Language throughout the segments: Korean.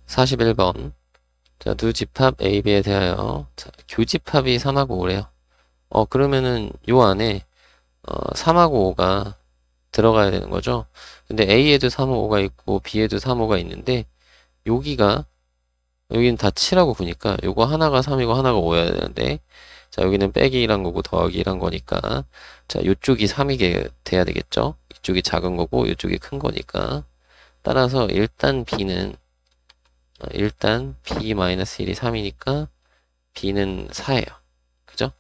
41번. 자, 두 집합 A, B에 대하여 자, 교집합이 3하고 5래요. 그러면은 요 안에 3하고 5가 들어가야 되는 거죠. 근데 A에도 3하고 5가 있고 B에도 3, 5가 있는데 여기는 다 7하고 9니까 요거 하나가 3이고 하나가 5여야 되는데 자, 여기는 빼기란 거고 더하기란 거니까 자, 요쪽이 3이 돼야 되겠죠. 이쪽이 작은 거고 이쪽이 큰 거니까 따라서 일단 B-1이 3이니까 B는 4예요. 그죠?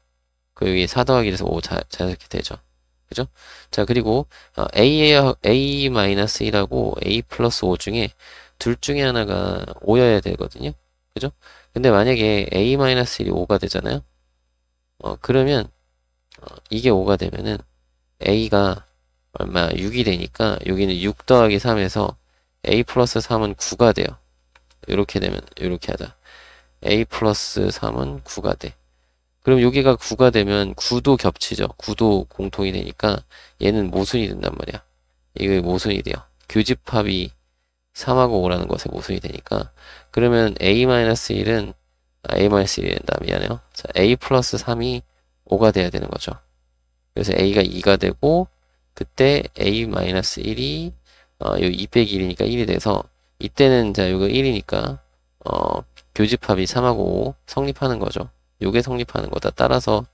그 여기 4 더하기 해서 5 자연스럽게 되죠. 그죠? 자, 그리고 A-1하고 A 플러스 5 중에 둘 중에 하나가 5여야 되거든요. 그죠? 근데 만약에 A-1이 5가 되잖아요. 그러면 이게 5가 되면은 A가 얼마 6이 되니까 여기는 6 더하기 3에서 A 플러스 3은 9가 돼요. 이렇게 되면 이렇게 하자. A 플러스 3은 9가 돼. 그럼 여기가 9가 되면 9도 겹치죠. 9도 공통이 되니까 얘는 모순이 된단 말이야. 이게 모순이 돼요. 교집합이 3하고 5라는 것에 모순이 되니까 그러면 A-1은 A-1이 된다. 미안해요. 자, A 플러스 3이 5가 돼야 되는 거죠. 그래서 A가 2가 되고 그때 A-1이 요 2 빼기 1이니까 1이 돼서 이때는 자 요거 1이니까 교집합이 3하고 5 성립하는 거죠. 요게 성립하는 거다. 따라서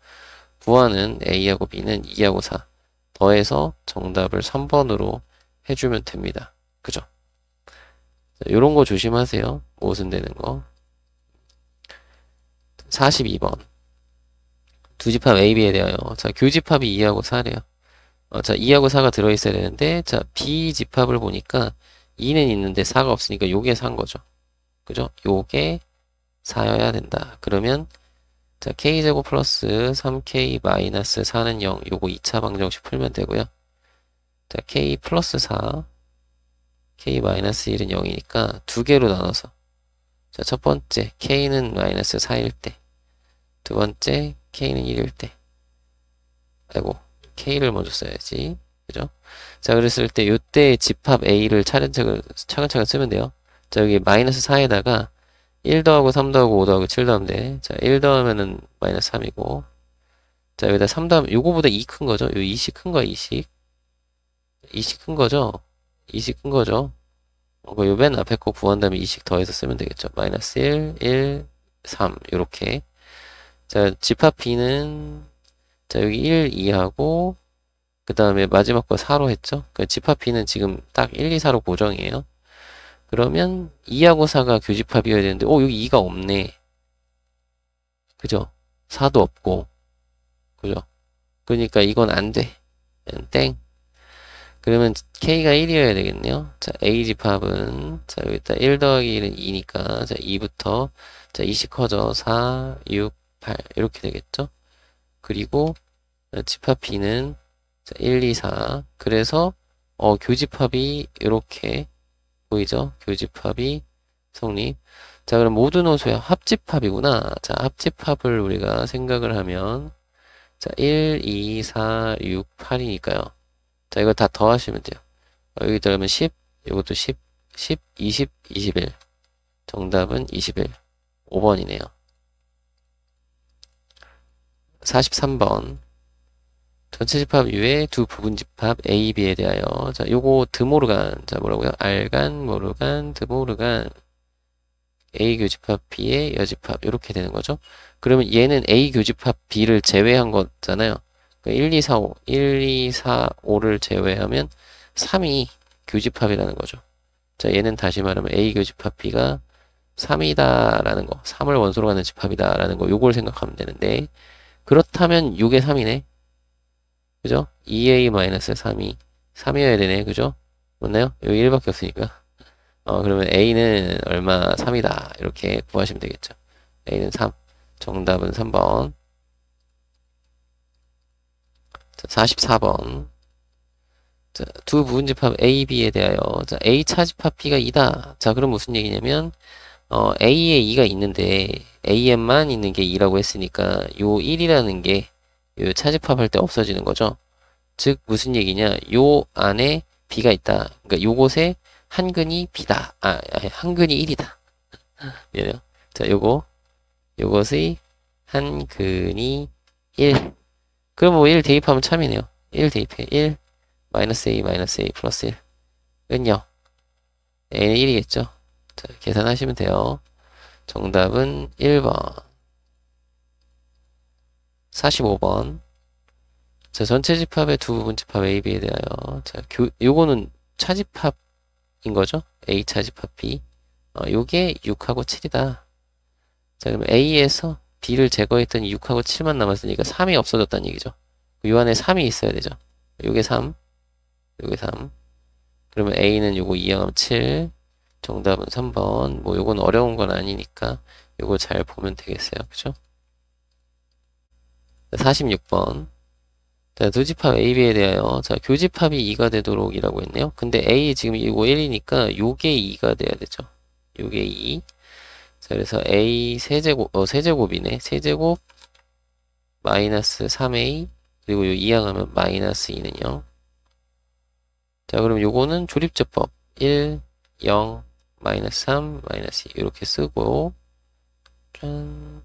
구하는 A하고 B는 2하고 4 더해서 정답을 3번으로 해주면 됩니다. 그죠? 자, 요런 거 조심하세요. 모순되는 거. 42번. 두 집합 A, B에 대하여 자 교집합이 2하고 4래요. 자 2하고 4가 들어있어야 되는데 자 B 집합을 보니까 2는 있는데 4가 없으니까 요게 4인 거죠. 그죠? 요게 4여야 된다. 그러면 자 K제곱 플러스 3K 마이너스 4는 0 요거 2차 방정식 풀면 되고요. 자 K 플러스 4 K 마이너스 1은 0이니까 두 개로 나눠서 자 첫 번째 K는 마이너스 4일 때 두 번째 K는 1일 때 아이고 K를 먼저 써야지. 그죠? 자, 그랬을 때, 요때 집합 A를 차근차근 쓰면 돼요. 자, 여기 마이너스 4에다가 1 더하고 3 더하고 5 더하고 7 더하면 돼. 자, 1 더하면은 마이너스 3이고. 자, 여기다 3 더하면, 요거보다 2 큰 거죠? 요 2식 큰 거야, 2식. 2식 큰 거죠? 2식 큰 거죠? 요 맨 앞에 거 구한 다음에 2식 더해서 쓰면 되겠죠? 마이너스 1, 1, 3. 요렇게. 자, 집합 B는, 자, 여기 1, 2하고, 그 다음에 마지막 거 4로 했죠? 그 집합 B는 지금 딱 1, 2, 4로 고정이에요. 그러면 2하고 4가 교집합이어야 되는데, 여기 2가 없네. 그죠? 4도 없고. 그죠? 그러니까 이건 안 돼. 땡. 그러면 K가 1이어야 되겠네요. 자, A 집합은, 자, 여기다 1 더하기 1은 2니까, 자, 2부터, 자, 2씩 커져. 4, 6, 8. 이렇게 되겠죠? 그리고, 집합 B는, 자, 1, 2, 4. 그래서, 교집합이 이렇게 보이죠? 교집합이 성립. 자, 그럼 모든 호수야 합집합이구나. 자, 합집합을 우리가 생각을 하면, 자, 1, 2, 4, 6, 8이니까요. 자, 이거 다 더하시면 돼요. 여기 들어가면 10, 이것도 10, 10, 20, 21. 정답은 21. 5번이네요. 43번. 전체 집합 이외에 두 부분 집합 A, B에 대하여 자 요거 드모르간 자 뭐라고요? 알간, 모르간, 드모르간 A 교집합 B의 여집합 이렇게 되는 거죠. 그러면 얘는 A 교집합 B를 제외한 거잖아요. 1, 2, 4, 5 1, 2, 4, 5를 제외하면 3이 교집합이라는 거죠. 자 얘는 다시 말하면 A 교집합 B가 3이다 라는 거 3을 원소로 가는 집합이다 라는 거 요걸 생각하면 되는데 그렇다면 6의 3이네. 그죠? 2A-3이 3이어야 되네. 그죠? 맞나요? 여기 1밖에 없으니까. 그러면 A는 얼마? 3이다. 이렇게 구하시면 되겠죠. A는 3. 정답은 3번. 자, 44번. 자, 두 부분집합 A, B에 대하여 자, A 차집합 B가 2다. 자, 그럼 무슨 얘기냐면 A에 2가 있는데 A에만 있는 게 2라고 했으니까 요 1이라는 게 요 차집합할 때 없어지는 거죠. 즉 무슨 얘기냐? 요 안에 B가 있다. 그러니까 요곳에 한 근이 B다. 한 근이 1이다. 미안해요. 자, 요것의 한 근이 1. 그럼 뭐 1 대입하면 참이네요. 1 대입해. 1 마이너스 A 마이너스 A 플러스 1 은요. A는 1이겠죠. 자, 계산하시면 돼요. 정답은 1번. 45번. 자, 전체 집합의 두 부분 집합 A, B에 대하여. 자, 요거는 차집합인 거죠? A 차집합 B. 요게 6하고 7이다. 자, 그러면 A에서 B를 제거했더니 6하고 7만 남았으니까 3이 없어졌다는 얘기죠. 요 안에 3이 있어야 되죠. 요게 3, 요게 3. 그러면 A는 요거 2항하면 7. 정답은 3번. 뭐 요건 어려운 건 아니니까 요거 잘 보면 되겠어요. 그죠? 46번. 자, 두 집합 A, B에 대하여. 자, 교집합이 2가 되도록 이라고 했네요. 근데 A 지금 이거 1이니까 요게 2가 돼야 되죠. 요게 2. 자, 그래서 A 세제곱이네. 세제곱 마이너스 3A 그리고 요 2항하면 마이너스 2는 0. 자, 그럼 요거는 조립제법 1, 0, 마이너스 3, 마이너스 2 이렇게 쓰고 짠.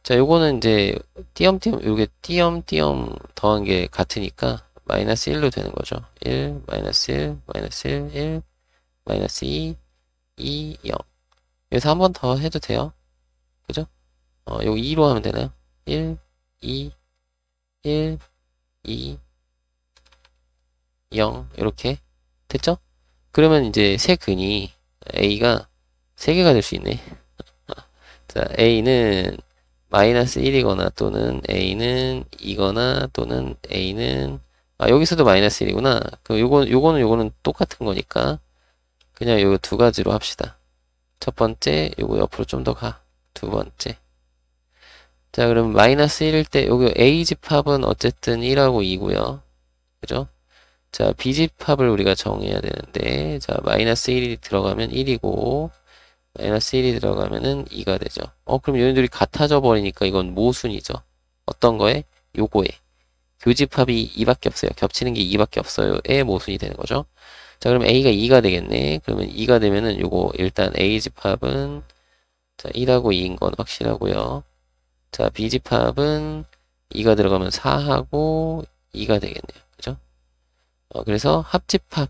자, 요거는 이제 띄엄띄엄 요게 띄엄띄엄 더한 게 같으니까 마이너스 1로 되는 거죠. 1, 마이너스 1, 마이너스 1, 1, 마이너스 2, 2, 0. 여기서 한 번 더 해도 돼요. 그죠? 요거 2로 하면 되나요? 1, 2, 1, 2, 0 이렇게 됐죠? 그러면 이제 세 근이 A가 3개가 될 수 있네. 자, A는 마이너스 1이거나 또는 A는 2거나 또는 A는 여기서도 마이너스 1이구나. 그럼 요거는 똑같은 거니까 그냥 요 두 가지로 합시다. 첫 번째 요거 옆으로 좀 더 가. 두 번째. 자, 그럼 마이너스 1일 때 여기 A 집합은 어쨌든 1하고 2고요. 그죠? 자, B집합을 우리가 정해야 되는데, 자, 마이너스 1이 들어가면 1이고, 마이너스 1이 들어가면은 2가 되죠. 그럼 얘네들이 같아져 버리니까 이건 모순이죠. 어떤 거에? 요거에. 교집합이 2밖에 없어요. 겹치는 게 2밖에 없어요.의 모순이 되는 거죠. 자, 그럼 A가 2가 되겠네. 그러면 2가 되면은 요거, 일단 A집합은, 자, 1하고 2인 건 확실하고요. 자, B집합은 2가 들어가면 4하고 2가 되겠네요. 그죠? 그래서 합집합,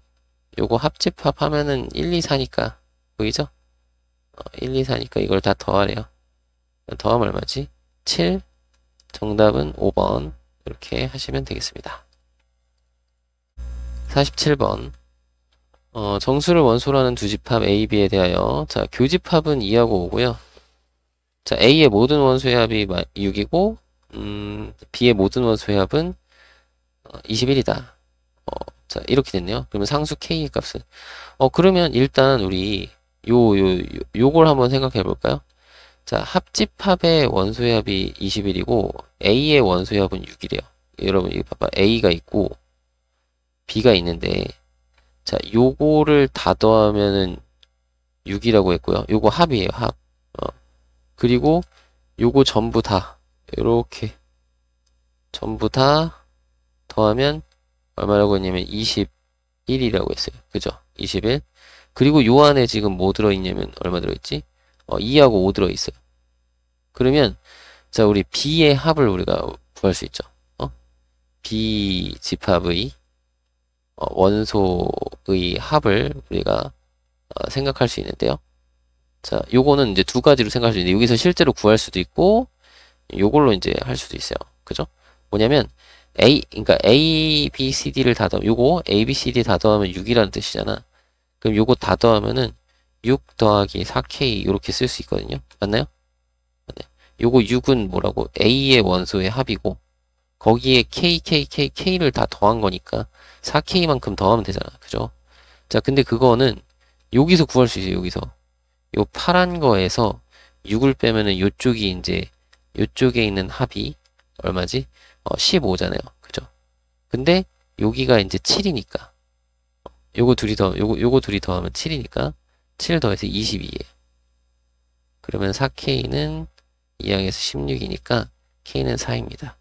요거 합집합 하면은 1, 2, 4니까, 보이죠? 1, 2, 4니까 이걸 다 더하래요. 더하면 얼마지? 7. 정답은 5번. 이렇게 하시면 되겠습니다. 47번. 정수를 원소로 하는 두 집합 A, B에 대하여. 자, 교집합은 2하고 5고요. 자, A의 모든 원소의 합이 6이고, B의 모든 원소의 합은 21이다. 자, 이렇게 됐네요. 그러면 상수 K의 값은. 그러면 일단 우리 요걸 한번 생각해 볼까요? 자, 합집합의 원소의 합이 21이고 A의 원소의 합은 6이래요. 여러분 이거 봐봐. A가 있고 B가 있는데 자, 요거를 다 더하면은 6이라고 했고요. 요거 합이에요, 합. 그리고 요거 전부 다 요렇게 전부 다 더하면 얼마라고 했냐면 21이라고 했어요. 그죠? 21. 그리고 요 안에 지금 뭐 들어있냐면 얼마 들어있지? 2하고 5 들어있어요. 그러면 자, 우리 B의 합을 우리가 구할 수 있죠. B 집합의 원소의 합을 우리가 생각할 수 있는데요. 자, 요거는 이제 두 가지로 생각할 수 있는데 여기서 실제로 구할 수도 있고 요걸로 이제 할 수도 있어요. 그죠? 뭐냐면 그러니까 A, B, C, D를 다 더하면 요거 A, B, C, D 다 더하면 6이라는 뜻이잖아. 그럼 요거 다 더하면은 6 더하기 4K 이렇게 쓸 수 있거든요. 맞나요? 네. 요거 6은 뭐라고? A의 원소의 합이고 거기에 K를 다 더한 거니까 4K만큼 더하면 되잖아. 그죠? 자, 근데 그거는 여기서 구할 수 있어요. 여기서. 요 파란 거에서 6을 빼면은 요쪽이 이제 요쪽에 있는 합이 얼마지? 15잖아요. 그죠? 근데 여기가 이제 7이니까 요거 둘이 더하면 7이니까 7 더해서 22예요. 그러면 4K는 2항에서 16이니까 K는 4입니다.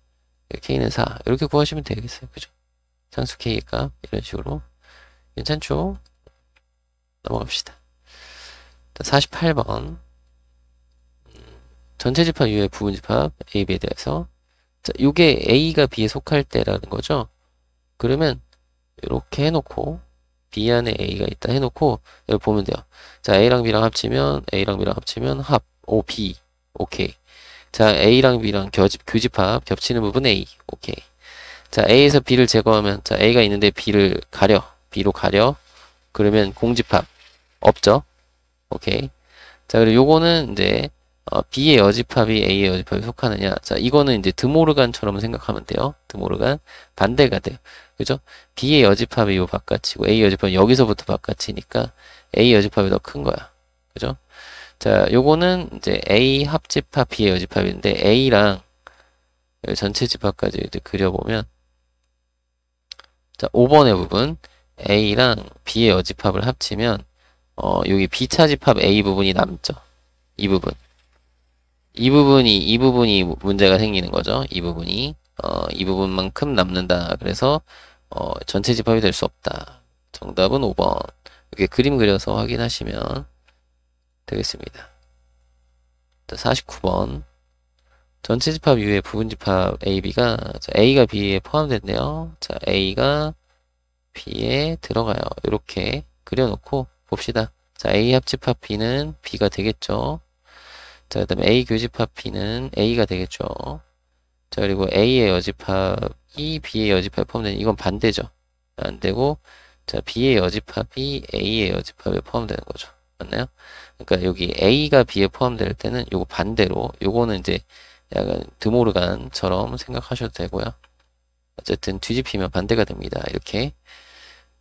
K는 4. 이렇게 구하시면 되겠어요. 그죠? 상수 K의 값 이런 식으로. 괜찮죠? 넘어갑시다. 48번. 전체 집합 이외의 부분 집합 A, B에 대해서. 자, 요게 A가 B에 속할 때라는 거죠. 그러면 이렇게 해놓고 B 안에 A가 있다 해놓고 여기 보면 돼요. 자, A랑 B랑 합치면 A랑 B랑 합치면 합 O, B. 오케이. 자, A랑 B랑 교집합 겹치는 부분 A. 오케이. 자, A에서 B를 제거하면 자, A가 있는데 B를 가려. B로 가려. 그러면 공집합 없죠. 오케이. 자, 그리고 요거는 이제 B의 여집합이 A의 여집합에 속하느냐. 자, 이거는 이제 드모르간처럼 생각하면 돼요. 드모르간. 반대가 돼요. 그죠? B의 여집합이 요 바깥이고 A 여집합이 여기서부터 바깥이니까 A 여집합이 더 큰 거야. 그죠? 자, 요거는 이제 A 합집합 B의 여집합인데 A랑 전체 집합까지 이제 그려보면 자, 5번의 부분 A랑 B의 여집합을 합치면 여기 B차 집합 A 부분이 남죠. 이 부분. 이 부분이 문제가 생기는 거죠. 이 부분만큼 남는다. 그래서 전체 집합이 될 수 없다. 정답은 5번. 이렇게 그림 그려서 확인하시면 되겠습니다. 49번. 전체 집합 이후에 부분 집합 AB가 A가 B에 포함됐네요. 자, A가 B에 들어가요. 이렇게 그려놓고 봅시다. 자, A 합집합 B는 B가 되겠죠. 자, 그 다음에 A 교집합 B는 A가 되겠죠. 자, 그리고 A의 여집합이 B의 여집합에 포함되는 이건 반대죠. 안 되고, 자, B의 여집합이 A의 여집합에 포함되는 거죠. 맞나요? 그러니까 여기 A가 B에 포함될 때는 요거 반대로, 요거는 이제 약간 드모르간처럼 생각하셔도 되고요. 어쨌든 뒤집히면 반대가 됩니다. 이렇게.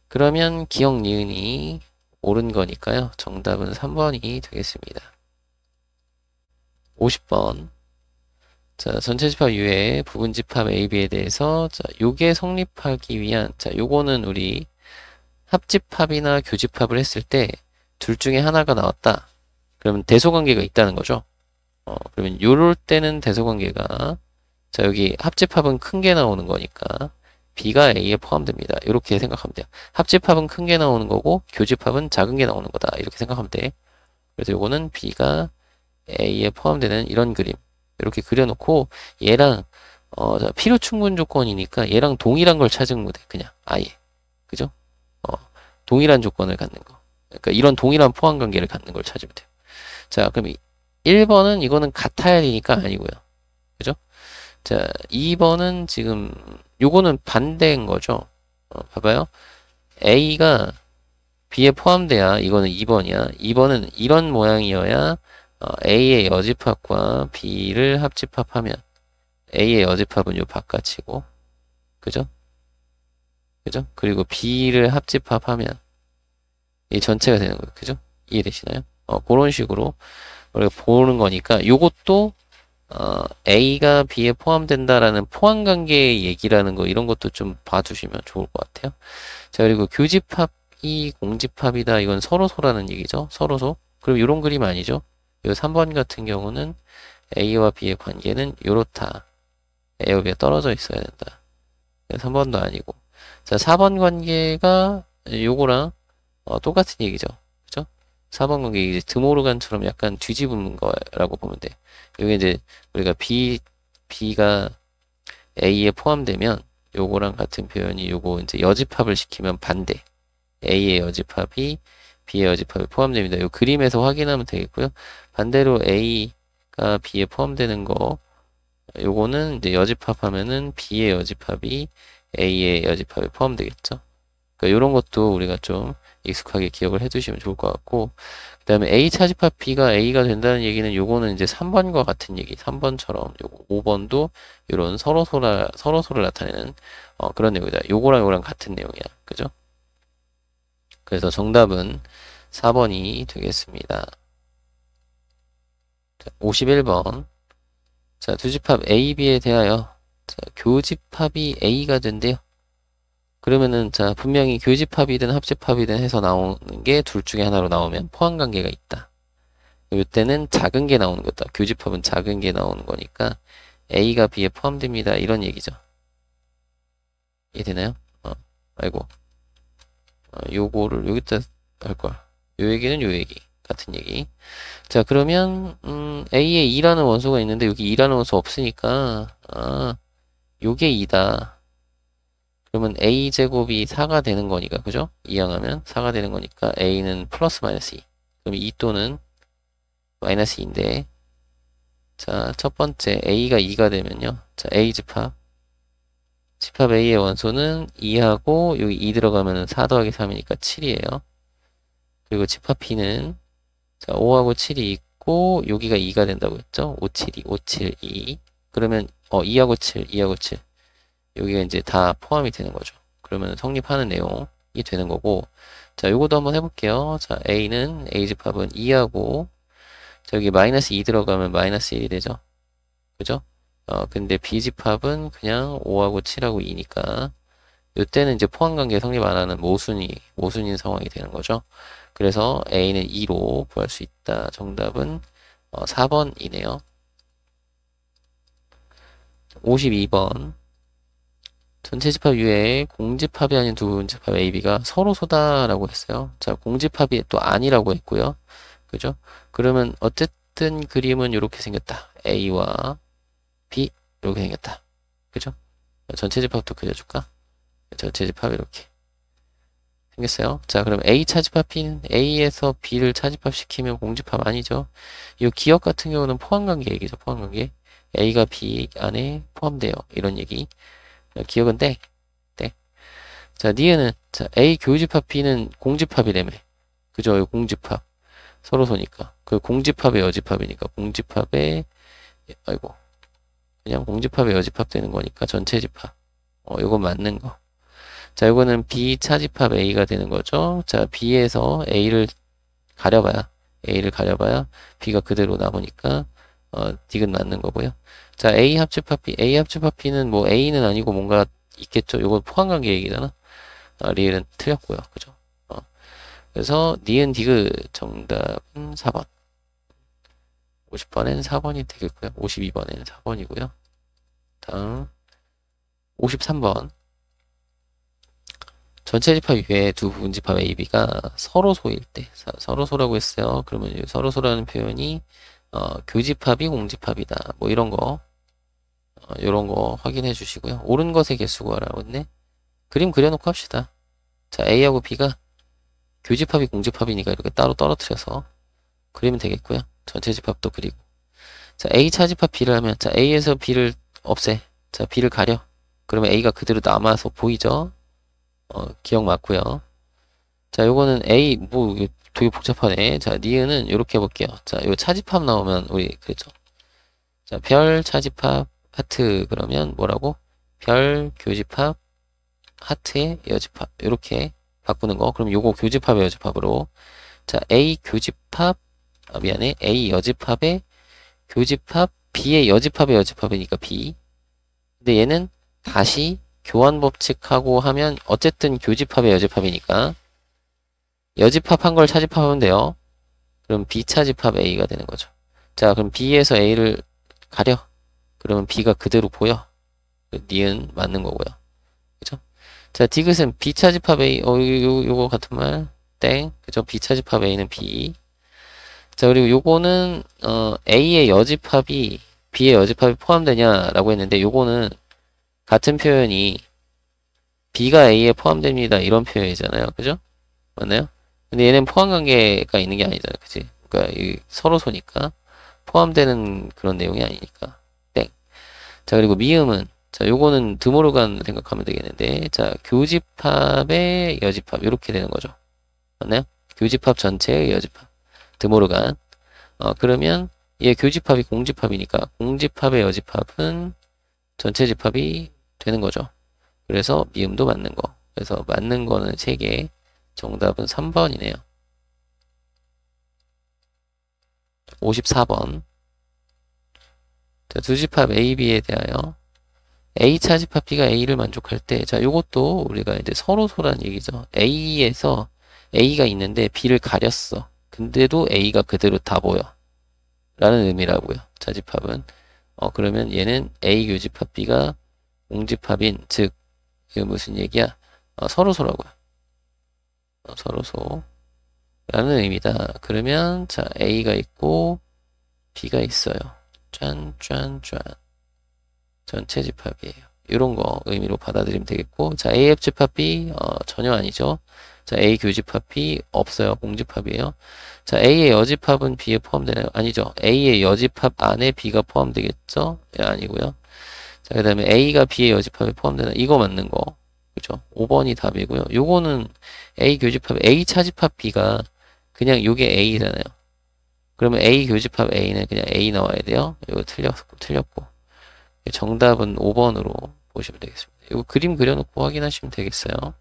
그러면 기억 니은이 옳은 거니까요. 정답은 3번이 되겠습니다. 50번. 자, 전체 집합 이외에 부분 집합 AB에 대해서 자, 요게 성립하기 위한 자, 요거는 우리 합집합이나 교집합을 했을 때 둘 중에 하나가 나왔다. 그러면 대소관계가 있다는 거죠. 그러면 요럴 때는 대소관계가 자, 여기 합집합은 큰 게 나오는 거니까 B가 A에 포함됩니다. 이렇게 생각하면 돼요. 합집합은 큰 게 나오는 거고 교집합은 작은 게 나오는 거다. 이렇게 생각하면 돼. 그래서 요거는 B가 A에 포함되는 이런 그림. 이렇게 그려놓고 얘랑 자, 필요 충분 조건이니까 얘랑 동일한 걸 찾으면 돼. 그냥 아예. 그죠? 동일한 조건을 갖는 거. 그러니까 이런 동일한 포함 관계를 갖는 걸 찾으면 돼요. 자, 그럼 1번은 이거는 같아야 되니까 아니고요. 그죠? 자, 2번은 지금 요거는 반대인 거죠. 봐봐요. A가 B에 포함돼야 이거는 2번이야. 2번은 이런 모양이어야 A의 여집합과 B를 합집합하면 A의 여집합은 요 바깥이고 그죠? 그죠? 그리고 B를 합집합하면 이 전체가 되는 거예요. 그죠? 이해되시나요? 그런 식으로 우리가 보는 거니까 요것도 A가 B에 포함된다라는 포함관계의 얘기라는 거 이런 것도 좀 봐두시면 좋을 것 같아요. 자, 그리고 교집합이 공집합이다. 이건 서로소라는 얘기죠. 서로소. 그럼 이런 그림 아니죠? 요 3번 같은 경우는 A와 B의 관계는 요렇다. A와 B가 떨어져 있어야 된다. 3번도 아니고. 자, 4번 관계가 요거랑 똑같은 얘기죠. 그죠? 4번 관계 이제 드모르간처럼 약간 뒤집은 거라고 보면 돼. 여기 이제 우리가 B가 A에 포함되면 요거랑 같은 표현이 요거 이제 여집합을 시키면 반대. A의 여집합이 B의 여집합에 포함됩니다. 요 그림에서 확인하면 되겠고요. 반대로 A가 B에 포함되는 거 요거는 이제 여집합하면은 B의 여집합이 A의 여집합에 포함되겠죠. 그러니까 요런 것도 우리가 좀 익숙하게 기억을 해두시면 좋을 것 같고 그 다음에 A 차집합 B가 A가 된다는 얘기는 요거는 이제 3번과 같은 얘기 3번처럼 요거 5번도 요런 서로소를 나타내는 그런 내용이다. 요거랑 같은 내용이야. 그죠? 그래서 정답은 4번이 되겠습니다. 자, 51번. 자, 두집합 A, B에 대하여 자, 교집합이 A가 된대요. 그러면은 자, 분명히 교집합이든 합집합이든 해서 나오는 게 둘 중에 하나로 나오면 포함관계가 있다. 이때는 작은 게 나오는 거다. 교집합은 작은 게 나오는 거니까 A가 B에 포함됩니다. 이런 얘기죠. 이해되나요? 아이고. 요거를 여기다 할 걸. 요 얘기는 요 얘기. 같은 얘기. 자, 그러면, A에 2라는 원소가 있는데, 여기 2라는 원소 없으니까, 요게 2다. 그러면 A제곱이 4가 되는 거니까, 그죠? 이항하면 4가 되는 거니까, A는 플러스 마이너스 2. 그럼 2 또는 마이너스 2인데, 자, 첫 번째, A가 2가 되면요. 자, A 집합 A의 원소는 2하고, 여기 2 들어가면 4 더하기 3이니까 7이에요. 그리고 집합 B는, 자, 5하고 7이 있고, 여기가 2가 된다고 했죠? 5, 7, 2, 5, 7, 2. 그러면, 2하고 7, 2하고 7. 여기가 이제 다 포함이 되는 거죠. 그러면 성립하는 내용이 되는 거고, 자, 요것도 한번 해볼게요. 자, A는, A집합은 2하고, 자, 여기 마이너스 2 들어가면 마이너스 1이 되죠. 그죠? 근데 B집합은 그냥 5하고 7하고 2니까, 이때는 이제 포함관계 성립 안 하는 모순인 상황이 되는 거죠. 그래서 A는 2로 구할 수 있다. 정답은 4번이네요. 52번. 전체 집합 이외에 공집합이 아닌 두 분집합 AB가 서로 소다라고 했어요. 자, 공집합이 또 아니라고 했고요. 그죠? 그러면 어쨌든 그림은 이렇게 생겼다. A와 B 이렇게 생겼다. 그죠? 전체 집합도 그려줄까? 전체 집합 이렇게 생겼어요. 자, 그럼 A 차집합 B는 A에서 B를 차집합시키면 공집합 아니죠? 이 기억 같은 경우는 포함관계 얘기죠. 포함관계. A가 B 안에 포함돼요. 이런 얘기. 기억은 땡. 땡. 자, 니은은 자, A 교집합 B는 공집합이라며. 그죠? 공집합. 서로 소니까. 그 공집합의 여집합이니까 공집합의 아이고. 그냥 공집합의 여집합 되는 거니까 전체 집합. 이건 맞는 거. 자, 이거는 B 차집합 A가 되는 거죠. 자, B에서 A를 가려봐야 B가 그대로 남으니까 딕은 맞는 거고요. 자, A 합집합 B는 뭐 A는 아니고 뭔가 있겠죠. 이거 포함관계 얘기잖아. 리을은 틀렸고요. 그죠? 그래서 니은 디귿 정답은 4번. 50번엔 4번이 되겠고요. 52번에는 4번이고요. 다음 53번. 전체 집합 외에 두 부분 집합 AB가 서로소일 때, 서로소라고 했어요. 그러면 이 서로소라는 표현이 교집합이 공집합이다. 뭐 이런 거, 이런 거 확인해 주시고요. 옳은 것의 개수 구하라고 했네. 그림 그려놓고 합시다. 자, A하고 B가 교집합이 공집합이니까 이렇게 따로 떨어뜨려서 그리면 되겠고요. 전체 집합도 그리고. 자, A 차집합 B를 하면, 자, A에서 B를 없애. 자, B를 가려. 그러면 A가 그대로 남아서 보이죠? 기억 맞고요. 자, 요거는 A, 뭐, 이거 되게 복잡하네. 자, 니은은 이렇게 해볼게요. 자, 요 차집합 나오면 우리 그랬죠. 자, 별 차집합 하트 그러면 뭐라고? 별 교집합 하트의 여집합 이렇게 바꾸는 거. 그럼 요거 교집합의 여집합으로 자, A 교집합 미안해. A 여집합의 교집합 B의 여집합의 여집합이니까 B. 근데 얘는 다시 교환 법칙하고 하면 어쨌든 교집합의 여집합이니까 여집합한 걸 차집합하면 돼요. 그럼 B 차집합 A가 되는 거죠. 자, 그럼 B에서 A를 가려. 그러면 B가 그대로 보여. 니은 맞는 거고요. 그죠? 자, 디귿은 B 차집합 A. 요거 같은 말. 땡. 그죠? B 차집합 A는 B. 자, 그리고 요거는 A의 여집합이 B의 여집합이 포함되냐라고 했는데 요거는 같은 표현이 B가 A에 포함됩니다. 이런 표현이잖아요. 그죠? 맞나요? 근데 얘는 포함관계가 있는 게 아니잖아요. 그치? 그러니까 서로 소니까 포함되는 그런 내용이 아니니까 땡. 자, 그리고 미음은 자, 요거는 드모르간 생각하면 되겠는데 자, 교집합의 여집합 이렇게 되는 거죠. 맞나요? 교집합 전체의 여집합. 드모르간. 그러면 얘 교집합이 공집합이니까 공집합의 여집합은 전체 집합이 되는 거죠. 그래서 미음도 맞는 거. 그래서 맞는 거는 3개. 정답은 3번이네요. 54번. 자, 두 집합 A, B에 대하여 A 차집합 B가 A를 만족할 때, 자, 요것도 우리가 이제 서로소란 얘기죠. A에서 A가 있는데 B를 가렸어. 근데도 A가 그대로 다 보여. 라는 의미라고요. 차집합은. 그러면 얘는 A 교집합 B가 공집합인, 즉, 이게 무슨 얘기야? 서로소라고요. 서로소. 라는 의미다. 그러면 자 A가 있고 B가 있어요. 짠짠짠. 전체 집합이에요. 이런 거 의미로 받아들이면 되겠고, 자 AF 집합 B 전혀 아니죠. 자 A 교집합 B 없어요. 공집합이에요. 자 A의 여집합은 B에 포함되나요? 아니죠. A의 여집합 안에 B가 포함되겠죠? 예, 아니고요. 자 그 다음에 A가 B의 여집합에 포함되나? 이거 맞는 거. 그죠? 5번이 답이고요. 요거는 A 교집합 A 차집합 B가 그냥 요게 A잖아요. 그러면 A 교집합 A는 그냥 A 나와야 돼요. 이거 틀렸고. 정답은 5번으로 보시면 되겠습니다. 이거 그림 그려놓고 확인하시면 되겠어요.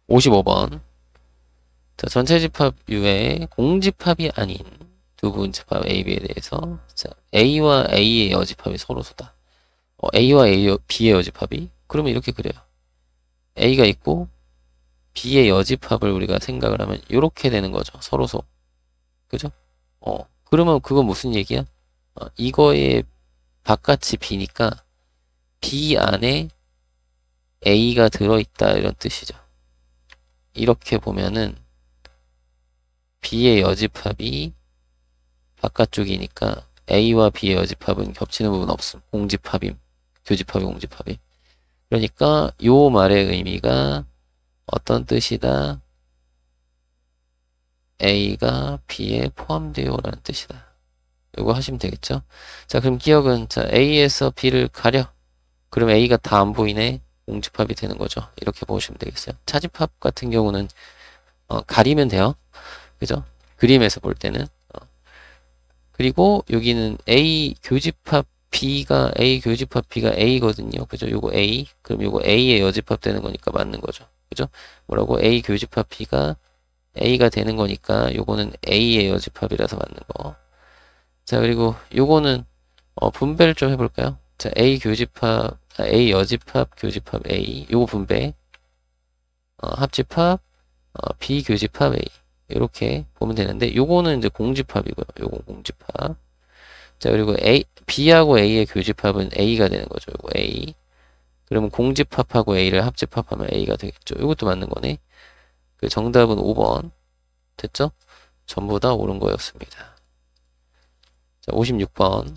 55번. 자, 전체 집합 U의 공집합이 아닌 두 부분 집합 A, B에 대해서 자, A와 A의 여집합이 서로소다. A와 B의 여집합이? 그러면 이렇게 그려요. A가 있고 B의 여집합을 우리가 생각을 하면 이렇게 되는 거죠. 서로소. 그죠? 그러면 그건 무슨 얘기야? 이거의 바깥이 B니까 B 안에 A가 들어있다 이런 뜻이죠. 이렇게 보면은 B의 여집합이 바깥쪽이니까 A와 B의 여집합은 겹치는 부분 없음. 공집합임. 교집합이 공집합이. 그러니까 요 말의 의미가 어떤 뜻이다? A가 B에 포함되어 라는 뜻이다. 요거 하시면 되겠죠? 자, 그럼 기억은 자 A에서 B를 가려. 그럼 A가 다 안 보이네. 공집합이 되는 거죠. 이렇게 보시면 되겠어요. 차집합 같은 경우는 가리면 돼요. 그죠? 그림에서 볼 때는. 그리고 여기는 A 교집합 B가 A 교집합 B가 A거든요. 그죠? 요거 A. 그럼 요거 A의 여집합 되는 거니까 맞는 거죠. 그죠? 뭐라고? A 교집합 B가 A가 되는 거니까 요거는 A의 여집합이라서 맞는 거. 자, 그리고 요거는 분배를 좀 해볼까요? 자, A 교집합, A 여집합, 교집합 A. 요거 분배. 합집합, B 교집합 A. 이렇게 보면 되는데 요거는 이제 공집합이고요. 요거 공집합. 자, 그리고 B하고 A의 교집합은 A가 되는 거죠. 요거 A. 그러면 공집합하고 A를 합집합하면 A가 되겠죠. 이것도 맞는 거네. 그 정답은 5번. 됐죠? 전부 다 옳은 거였습니다. 자, 56번.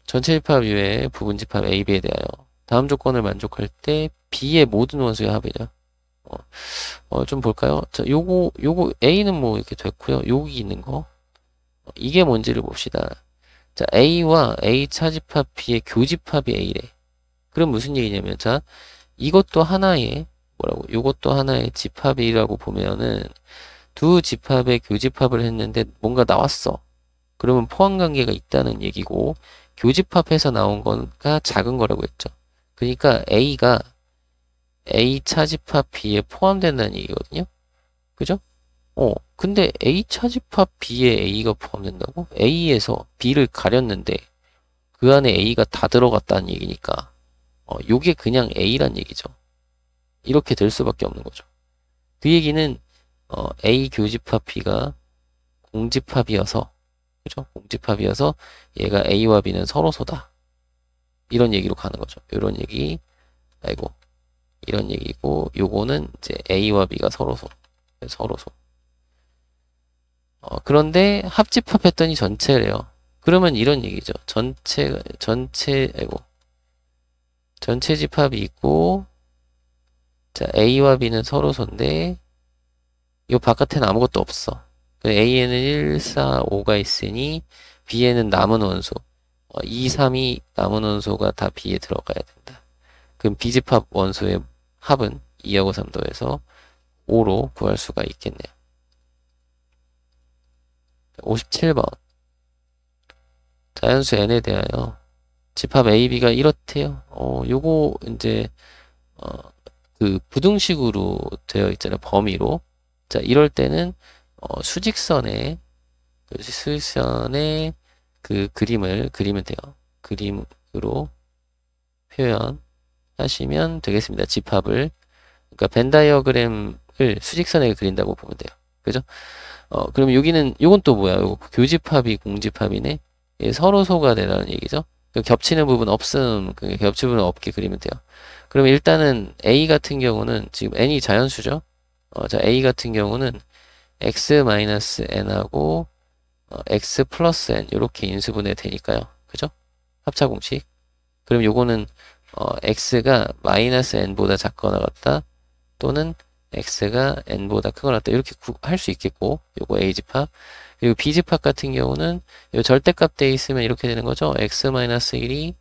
전체 집합 이외에 부분 집합 A, B에 대하여 다음 조건을 만족할 때 B의 모든 원소의 합이냐. 좀 볼까요? 자, 요거 A는 뭐 이렇게 됐고요. 여기 있는 거. 이게 뭔지를 봅시다. 자, A와 A 차집합 B의 교집합이 A래. 그럼 무슨 얘기냐면, 자, 이것도 하나의, 뭐라고, 요것도 하나의 집합이라고 보면은, 두 집합의 교집합을 했는데 뭔가 나왔어. 그러면 포함관계가 있다는 얘기고, 교집합해서 나온 거가 작은 거라고 했죠. 그러니까 A가 A 차집합 B에 포함된다는 얘기거든요. 그죠? 근데 A 차집합 B에 A가 포함된다고? A에서 B를 가렸는데 그 안에 A가 다 들어갔다는 얘기니까 요게 그냥 A란 얘기죠. 이렇게 될 수밖에 없는 거죠. 그 얘기는 A 교집합 B가 공집합이어서 그죠? 공집합이어서 얘가 A와 B는 서로소다. 이런 얘기로 가는 거죠. 이런 얘기, 이런 얘기고 요거는 이제 A와 B가 서로소. 그런데 합집합했더니 전체래요. 그러면 이런 얘기죠. 전체 집합이 있고, 자, A와 B는 서로소인데, 요 바깥에는 아무것도 없어. A에는 1, 4, 5가 있으니, B에는 남은 원소, 2, 3이 남은 원소가 다 B에 들어가야 된다. 그럼 B집합 원소의 합은 2하고 3 더해서 5로 구할 수가 있겠네요. 57번. 자연수 n에 대하여 집합 A, B가 이렇대요. 요거 이제 그 부등식으로 되어 있잖아요. 범위로. 자, 이럴 때는 수직선에 그 그림을 그리면 돼요. 그림으로 표현하시면 되겠습니다. 집합을. 그러니까 벤 다이어그램을 수직선에 그린다고 보면 돼요. 그죠? 그럼 여기는, 요건 또 뭐야? 요거 교집합이 공집합이네? 서로소가 되라는 얘기죠? 겹치는 부분 없음, 겹치는 부분 없게 그리면 돼요. 그러면 일단은 A 같은 경우는 지금 n이 자연수죠. 자, A 같은 경우는 x-n하고 x 플러스 n 이렇게 인수분해 되니까요. 그죠? 합차 공식. 그럼 요거는 x가 마이너스 n보다 작거나 같다 또는 x가 n보다 크거나 같다 이렇게 할 수 있겠고 요거 A집합. 그리고 B집합 같은 경우는 요 절대값 돼 있으면 이렇게 되는 거죠. x-1이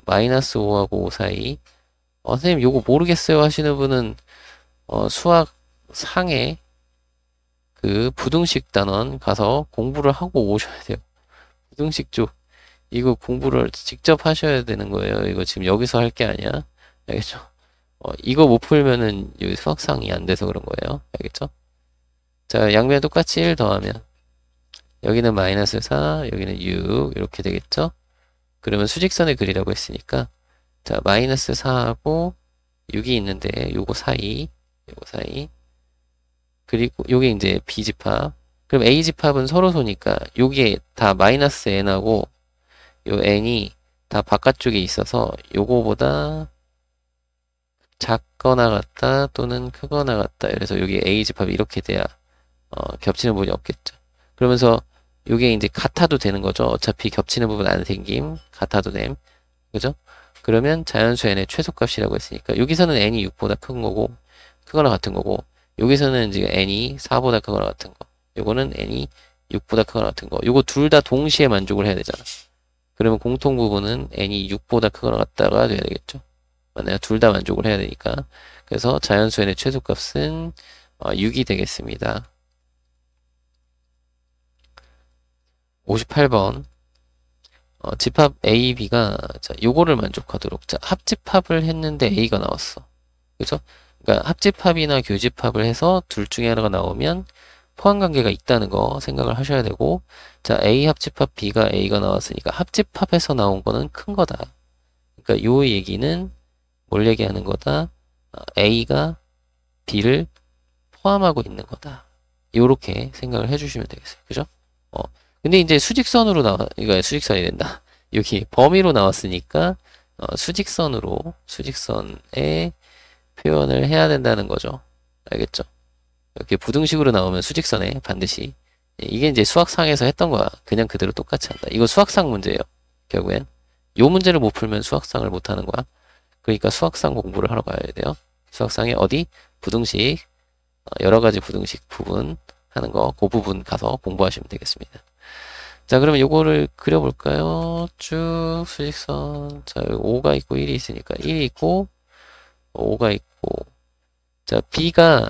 마이너스 5하고 5 사이. 선생님 요거 모르겠어요 하시는 분은 수학 상에 그 부등식 단원 가서 공부를 하고 오셔야 돼요. 부등식 쪽 이거 공부를 직접 하셔야 되는 거예요. 이거 지금 여기서 할 게 아니야. 알겠죠? 이거 못 풀면은 여기 수학상이 안 돼서 그런 거예요. 알겠죠? 자, 양면 똑같이 1 더하면 여기는 마이너스 4, 여기는 6 이렇게 되겠죠? 그러면 수직선을 그리라고 했으니까 자, 마이너스 4하고 6이 있는데 요거 사이 그리고 요게 이제 B집합. 그럼 A집합은 서로 소니까 요게 다 마이너스 n하고 요 n이 다 바깥쪽에 있어서 요거보다 작거나 같다 또는 크거나 같다. 그래서 여기 A집합이 이렇게 돼야 겹치는 부분이 없겠죠. 그러면서 요게 이제 같아도 되는 거죠. 어차피 겹치는 부분 안 생김 같아도 됨. 그죠? 그러면 자연수 n의 최소값이라고 했으니까 여기서는 n이 6보다 큰 거고 크거나 같은 거고 여기서는 지금 n이 4보다 크거나 같은 거 요거는 n이 6보다 크거나 같은 거 요거 둘 다 동시에 만족을 해야 되잖아. 그러면 공통 부분은 n이 6보다 크거나 같다가 돼야 되겠죠. 맞나요? 둘 다 만족을 해야 되니까. 그래서 자연수 n의 최소값은 6이 되겠습니다. 58번 집합 A, B가 자, 요거를 만족하도록 자, 합집합을 했는데 A가 나왔어. 그죠? 그러니까 합집합이나 교집합을 해서 둘 중에 하나가 나오면 포함관계가 있다는 거 생각을 하셔야 되고 자, A 합집합 B가 A가 나왔으니까 합집합에서 나온 거는 큰 거다. 그러니까 요 얘기는 뭘 얘기하는 거다? A가 B를 포함하고 있는 거다. 요렇게 생각을 해주시면 되겠어요. 그죠? 근데 이제 수직선으로 이거 수직선이 된다. 여기 범위로 나왔으니까, 수직선의 표현을 해야 된다는 거죠. 알겠죠? 이렇게 부등식으로 나오면 수직선에 반드시. 이게 이제 수학상에서 했던 거야. 그냥 그대로 똑같이 한다. 이거 수학상 문제예요. 결국엔. 요 문제를 못 풀면 수학상을 못 하는 거야. 그러니까 수학상 공부를 하러 가야 돼요. 수학상에 어디? 부등식, 여러 가지 부등식 부분 하는 거, 그 부분 가서 공부하시면 되겠습니다. 자, 그러면 요거를 그려볼까요? 쭉 수직선. 자, 여기 5가 있고 1이 있으니까 1이 있고 5가 있고 자, B가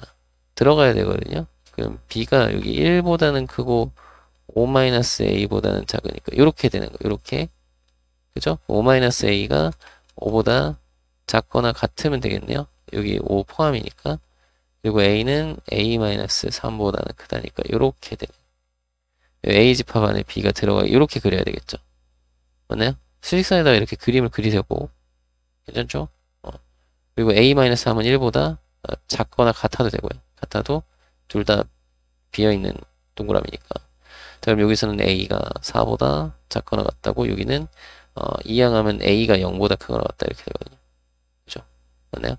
들어가야 되거든요. 그럼 B가 여기 1보다는 크고 5-A보다는 작으니까 이렇게 되는 거. 이렇게. 그죠? 5-A가 5보다 작거나 같으면 되겠네요. 여기 5 포함이니까. 그리고 A는 A-3보다는 크다니까 이렇게 되는 A집합 안에 B가 들어가 이렇게 그려야 되겠죠. 맞나요? 수직선에다가 이렇게 그림을 그리려고. 괜찮죠? 그리고 A-3은 1보다 작거나 같아도 되고요. 같아도 둘 다 비어있는 동그라미니까. 자, 그럼 여기서는 A가 4보다 작거나 같다고 여기는 이항하면 A가 0보다 크거나 같다 이렇게 되거든요. 그죠? 맞나요?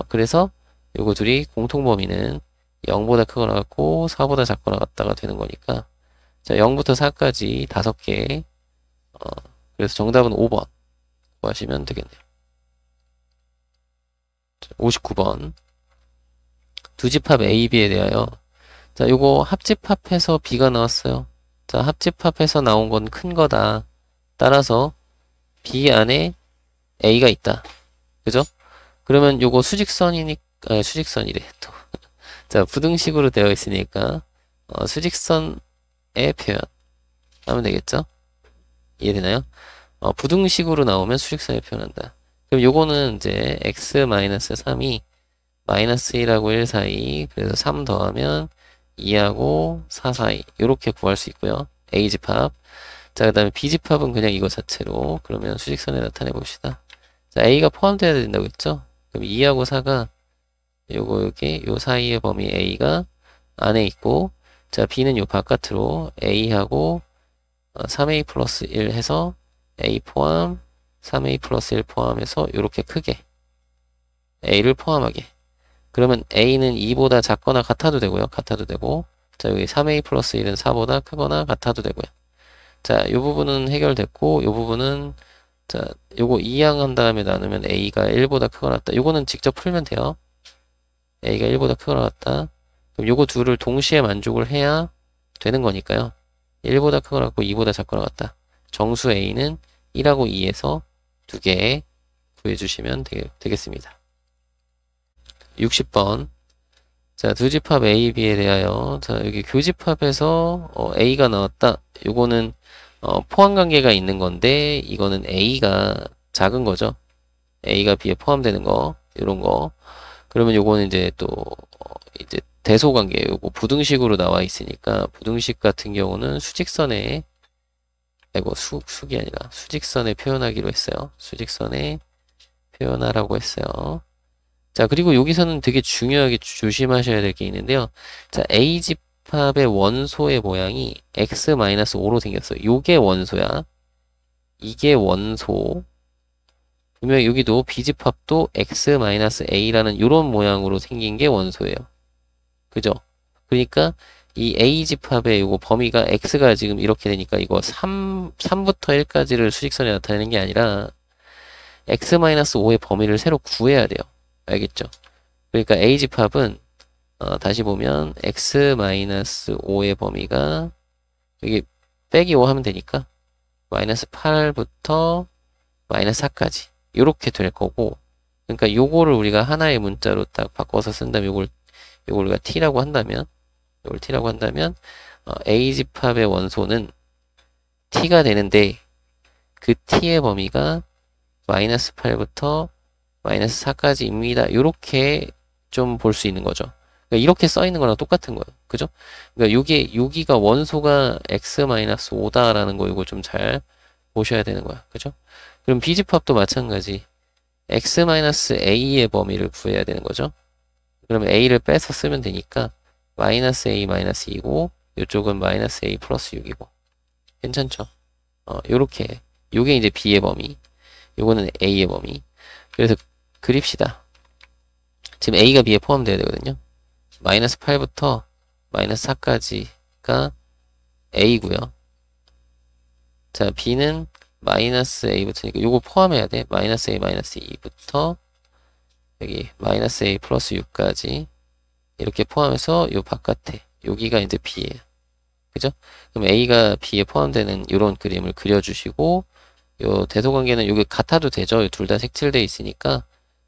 그래서 요거 둘이 공통 범위는 0보다 크거나 같고 4보다 작거나 같다가 되는 거니까 자, 0부터 4까지 5개 그래서 정답은 5번 구하시면 되겠네요. 59번 두 집합 A, B에 대하여 자, 요거 합집합해서 B가 나왔어요. 자, 합집합해서 나온 건 큰 거다. 따라서 B 안에 A가 있다. 그죠? 그러면 요거 수직선이니까 수직선이래 또. 자, 부등식으로 되어 있으니까 수직선의 표현 하면 되겠죠? 이해되나요? 부등식으로 나오면 수직선을 표현한다. 그럼 요거는 이제 x-3이 마이너스 1하고 1 사이 그래서 3 더하면 2하고 4 사이 이렇게 구할 수 있고요. A집합. 자, 그 다음에 B집합은 그냥 이거 자체로 그러면 수직선에 나타내 봅시다. 자, A가 포함되어야 된다고 했죠? 그럼 2하고 4가 요게 요 사이의 범위 A가 안에 있고 자, B는 요 바깥으로 A하고 3A 플러스 1 해서 A 포함 3A 플러스 1 포함해서 요렇게 크게 A를 포함하게. 그러면 A는 2보다 작거나 같아도 되고요. 같아도 되고. 자, 여기 3A 플러스 1은 4보다 크거나 같아도 되고요. 자, 이 부분은 해결됐고, 이 부분은, 자, 요거 이항한 다음에 나누면 A가 1보다 크거나 같다. 요거는 직접 풀면 돼요. A가 1보다 크거나 같다. 그럼 요거 둘을 동시에 만족을 해야 되는 거니까요. 1보다 크거나 같고 2보다 작거나 같다. 정수 A는 1하고 2에서 두 개 구해주시면 되겠습니다. 60번. 자, 두 집합 A, B에 대하여, 자, 여기 교집합에서 A가 나왔다. 요거는 포함 관계가 있는 건데, 이거는 A가 작은 거죠. A가 B에 포함되는 거, 이런 거. 그러면 요거는 이제 또 이제 대소 관계, 요거 부등식으로 나와 있으니까 부등식 같은 경우는 수직선에, 아이고 숙이 아니라 수직선에 표현하기로 했어요. 수직선에 표현하라고 했어요. 자, 그리고 여기서는 되게 중요하게 조심하셔야 될 게 있는데요. 자, A 집합의 원소의 모양이 x-5로 생겼어요. 요게 원소야. 이게 원소. 분명히 여기도 B 집합도 x-a라는 요런 모양으로 생긴 게 원소예요. 그죠? 그러니까 이 A 집합의 요거 범위가 x가 지금 이렇게 되니까 이거 3부터 1까지를 수직선에 나타내는 게 아니라 x-5의 범위를 새로 구해야 돼요. 알겠죠? 그러니까 A 집합은 다시 보면 x-5의 범위가 여기 빼기 5 하면 되니까 마이너스 8부터 마이너스 4까지 이렇게 될 거고, 그러니까 요거를 우리가 하나의 문자로 딱 바꿔서 쓴다면 요걸 우리가 t라고 한다면 A 집합의 원소는 t가 되는데 그 t의 범위가 마이너스 8부터 마이너스 4까지입니다. 이렇게 좀 볼 수 있는 거죠. 그러니까 이렇게 써 있는 거랑 똑같은 거예요. 그죠? 그러니까 여기가 원소가 x-5다라는 거 이거 좀 잘 보셔야 되는 거야. 그죠? 그럼 B집합도 마찬가지. x-a의 범위를 구해야 되는 거죠. 그러면 a를 빼서 쓰면 되니까 마이너스 a 마이너스 2고 이쪽은 마이너스 a 플러스 6이고 괜찮죠? 요렇게 요게 이제 b의 범위, 요거는 a의 범위. 그래서 그립시다. 지금 a가 b에 포함되어야 되거든요. 마이너스 8부터 마이너스 4까지가 a고요. 자, b는 마이너스 a부터니까 요거 포함해야 돼. 마이너스 a 마이너스 2부터 여기 마이너스 a 플러스 6까지 이렇게 포함해서 요 바깥에 여기가 이제 b예요. 그죠? 그럼 a가 b에 포함되는 이런 그림을 그려주시고, 요 대소관계는 여기 같아도 되죠. 둘 다 색칠되어 있으니까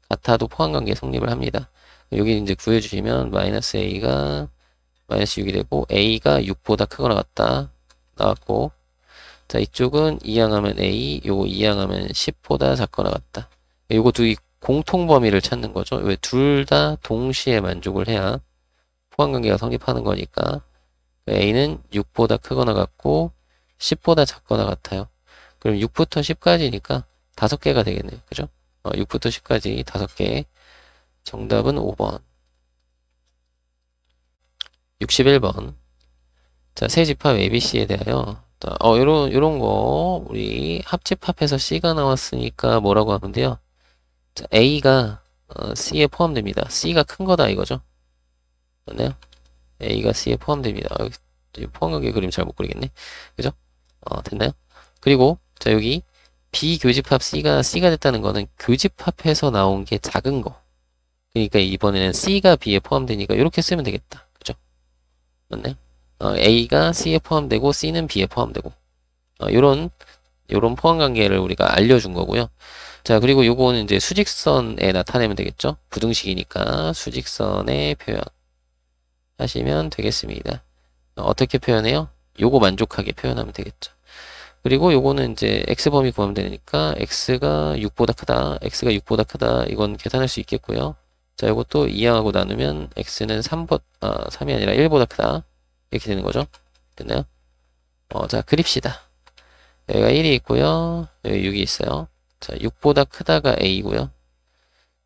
같아도 포함관계 성립을 합니다. 여기 이제 구해주시면 마이너스 a가 마이너스 6이 되고 a가 6보다 크거나 같다 나왔고, 자, 이쪽은 이항하면 a, 요거 이항하면 10보다 작거나 같다. 요거 둘이 공통 범위를 찾는 거죠. 왜 둘 다 동시에 만족을 해야 포함관계가 성립하는 거니까. a는 6보다 크거나 같고 10보다 작거나 같아요. 그럼 6부터 10까지니까 5개가 되겠네요. 그죠? 6부터 10까지 5개. 정답은 5번. 61번. 자, 세 집합 ABC에 대하여 요런 거 우리 합집합해서 C가 나왔으니까 뭐라고 하면 돼요? 자, A가 C에 포함됩니다. C가 큰 거다 이거죠? 맞나요? A가 C에 포함됩니다. 포함관계 그림 잘 못 그리겠네. 그죠? 됐나요? 그리고 자, 여기 B 교집합 C가 됐다는 거는 교집합해서 나온 게 작은 거. 그러니까 이번에는 C가 B에 포함되니까 이렇게 쓰면 되겠다. 그죠? 맞나요? A가 C에 포함되고 C는 B에 포함되고 요런 포함 관계를 우리가 알려준 거고요. 자, 그리고 요거는 이제 수직선에 나타내면 되겠죠? 부등식이니까 수직선의 표현 하시면 되겠습니다. 어떻게 표현해요? 요거 만족하게 표현하면 되겠죠. 그리고 요거는 이제 x범위 구하면 되니까 x가 6보다 크다. 이건 계산할 수 있겠고요. 자, 요것도 이항하고 나누면 x는 3이 아니라 1보다 크다. 이렇게 되는 거죠. 됐나요? 자, 그립시다. 여기가 1이 있고요. 여기 6이 있어요. 자, 6보다 크다가 a고요.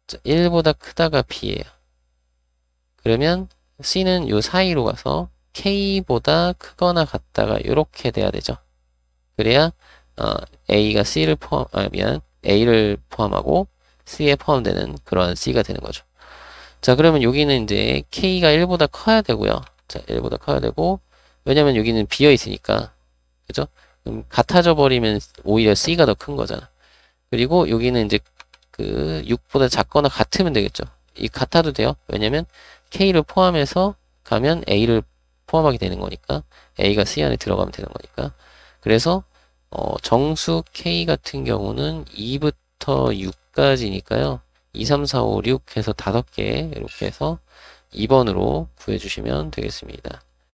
자, 1보다 크다가 b예요. 그러면 c는 요 사이로 가서 k보다 크거나 같다가 이렇게 돼야 되죠. 그래야 A가 A를 포함하고 C에 포함되는 그런 C가 되는 거죠. 자, 그러면 여기는 이제 K가 1보다 커야 되고요. 자, 1보다 커야 되고, 왜냐면 여기는 비어 있으니까. 그죠? 그럼 같아져 버리면 오히려 C가 더 큰 거잖아. 그리고 여기는 이제 그 6보다 작거나 같으면 되겠죠. 이 같아도 돼요. 왜냐면 K를 포함해서 가면 A를 포함하게 되는 거니까 A가 C 안에 들어가면 되는 거니까. 그래서 정수 K 같은 경우는 2부터 6까지니까요. 2, 3, 4, 5, 6 해서 5개 이렇게 해서 2번으로 구해주시면 되겠습니다.